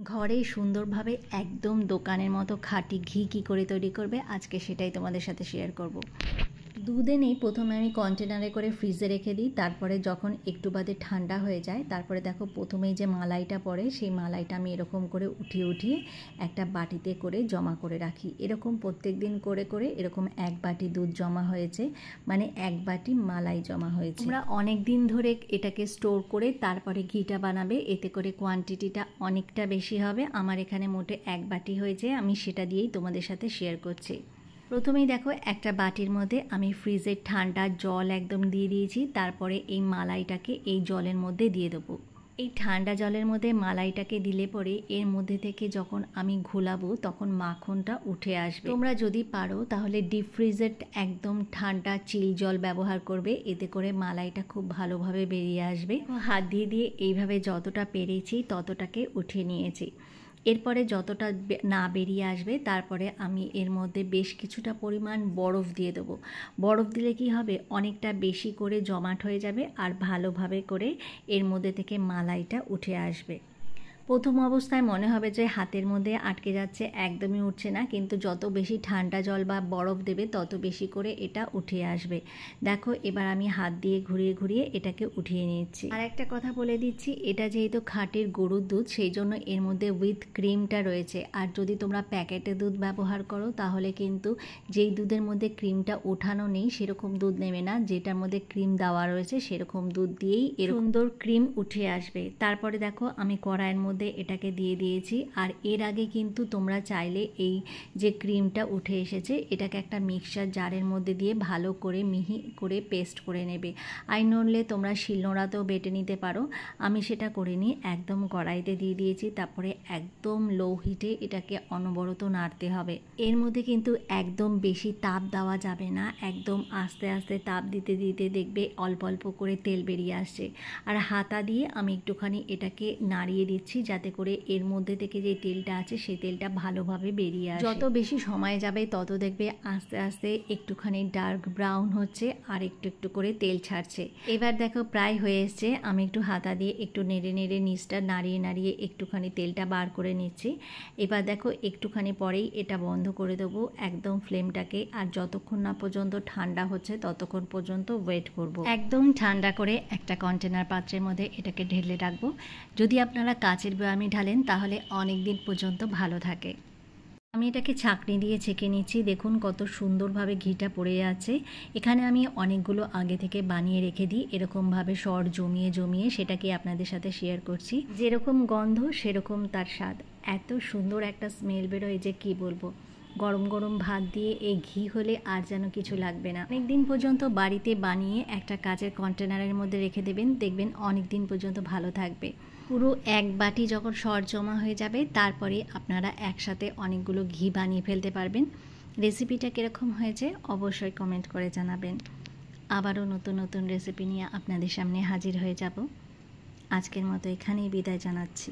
ঘরে সুন্দরভাবে একদম দোকানের মতো খাঁটি ঘি কী করে তৈরি করবে আজকে সেটাই তোমাদের সাথে শেয়ার করব। দুধ এনে প্রথমে আমি কন্টেনারে করে ফ্রিজে রেখে দিই, তারপরে যখন একটু বাদে ঠান্ডা হয়ে যায় তারপরে দেখো প্রথমেই যে মালাইটা পড়ে সেই মালাইটা আমি এরকম করে উঠিয়ে উঠিয়ে একটা বাটিতে করে জমা করে রাখি। এরকম প্রত্যেক দিন করে করে এরকম এক বাটি দুধ জমা হয়েছে, মানে এক বাটি মালাই জমা হয়েছে। তোমরা অনেক দিন ধরে এটাকে স্টোর করে তারপরে ঘিটা বানাবে, এতে করে কোয়ান্টিটিটা অনেকটা বেশি হবে। আমার এখানে মোটে এক বাটি হয়েছে, আমি সেটা দিয়েই তোমাদের সাথে শেয়ার করছি। প্রথমেই দেখো একটা বাটির মধ্যে আমি ফ্রিজের ঠান্ডা জল একদম দিয়ে দিয়েছি, তারপরে এই মালাইটাকে এই জলের মধ্যে দিয়ে দেবো। এই ঠান্ডা জলের মধ্যে মালাইটাকে দিলে পরে এর মধ্যে থেকে যখন আমি ঘোলাবো তখন মাখনটা উঠে আসবে। তোমরা যদি পারো তাহলে ডিপ ফ্রিজের একদম ঠান্ডা চিল জল ব্যবহার করবে, এতে করে মালাইটা খুব ভালোভাবে বেরিয়ে আসবে। হাত দিয়ে দিয়ে এইভাবে যতটা পেরেছি ততটাকে উঠিয়ে নিয়েছি। এরপরে যতটা না বেরিয়ে আসবে তারপরে আমি এর মধ্যে বেশ কিছুটা পরিমাণ বরফ দিয়ে দেবো। বরফ দিলে কি হবে, অনেকটা বেশি করে জমাট হয়ে যাবে আর ভালোভাবে করে এর মধ্যে থেকে মালাইটা উঠে আসবে। প্রথম অবস্থায় মনে হবে যে হাতের মধ্যে আটকে যাচ্ছে, একদমই উঠছে না, কিন্তু যত বেশি ঠান্ডা জল বা বরফ দেবে তত বেশি করে এটা উঠে আসবে। দেখো এবার আমি হাত দিয়ে ঘুরিয়ে ঘুরিয়ে এটাকে উঠিয়ে নিচ্ছি। আর একটা কথা বলে দিচ্ছি, এটা যেহেতু খাঁটির গরুর দুধ সেই জন্য এর মধ্যে উইথ ক্রিমটা রয়েছে। আর যদি তোমরা প্যাকেটে দুধ ব্যবহার করো তাহলে কিন্তু যেই দুধের মধ্যে ক্রিমটা ওঠানো নেই সেরকম দুধ নেবে না, যেটার মধ্যে ক্রিম দেওয়া রয়েছে সেরকম দুধ দিয়েই এর সুন্দর ক্রিম উঠে আসবে। তারপরে দেখো আমি কড়াইয়ের মধ্যে এটাকে দিয়ে দিয়েছি। আর এর আগে কিন্তু তোমরা চাইলে এই যে ক্রিমটা উঠে এসেছে এটাকে একটা মিক্সচার জারের মধ্যে দিয়ে ভালো করে মিহি করে পেস্ট করে নেবে। আর নড়লে তোমরা শিলনোড়াতেও বেটে নিতে পারো, আমি সেটা করিনি, একদম কড়াইতে দিয়ে দিয়েছি। তারপরে একদম লো হিটে এটাকে অনবরত নাড়তে হবে। এর মধ্যে কিন্তু একদম বেশি তাপ দেওয়া যাবে না, একদম আস্তে আস্তে তাপ দিতে দিতে দেখবে অল্প অল্প করে তেল বেরিয়ে আসছে। আর হাতা দিয়ে আমি একটুখানি এটাকে নাড়িয়ে দিচ্ছি যাতে করে এর মধ্যে থেকে যে তেলটা আছে সেই তেলটা ভালোভাবে বেরিয়ে আসে। যত বেশি সময় যাবে তত দেখবে আস্তে আস্তে একটুখানি ডার্ক ব্রাউন হচ্ছে আর একটু একটু করে তেল ছাড়ছে। এবার দেখো প্রায় হয়ে এসছে, আমি একটু হাতা দিয়ে একটু নেড়ে নেড়ে নিচটা নাড়িয়ে নাড়িয়ে একটুখানি তেলটা বার করে নিচ্ছি। এবার দেখো একটুখানি পরেই এটা বন্ধ করে দেবো একদম ফ্লেমটাকে, আর যতক্ষণ না পর্যন্ত ঠান্ডা হচ্ছে ততক্ষণ পর্যন্ত ওয়েট করব। একদম ঠান্ডা করে একটা কন্টেনার পাত্রের মধ্যে এটাকে ঢেলে রাখবো। যদি আপনারা কাচের বয়ামে ঢালেন তাহলে অনেক দিন পর্যন্ত ভালো থাকে। আমি এটাকে ছাঁকনি দিয়ে ছেঁকে নিচ্ছি, দেখুন কত সুন্দরভাবে ঘিটা পড়ে যাচ্ছে। এখানে আমি অনেকগুলো আগে থেকে বানিয়ে রেখে দিই এরকমভাবে সর জমিয়ে জমিয়ে, সেটাকে আপনাদের সাথে শেয়ার করছি। যেরকম গন্ধ সেরকম তার স্বাদ, এত সুন্দর একটা স্মেল বেরোয় যে কি বলবো। গরম গরম ভাত দিয়ে এই ঘি হলে আর যেন কিছু লাগবে না। অনেক দিন পর্যন্ত বাড়িতে বানিয়ে একটা কাচের কন্টেনারের মধ্যে রেখে দেবেন, দেখবেন অনেক দিন পর্যন্ত ভালো থাকবে। পুরো এক বাটি যখন সর জমা হয়ে যাবে তারপরে আপনারা একসাথে অনেকগুলো ঘি বানিয়ে ফেলতে পারবেন। রেসিপিটা কীরকম হয়েছে অবশ্যই কমেন্ট করে জানাবেন। আবারও নতুন নতুন রেসিপি নিয়ে আপনাদের সামনে হাজির হয়ে যাব। আজকের মতো এখানেই বিদায় জানাচ্ছি।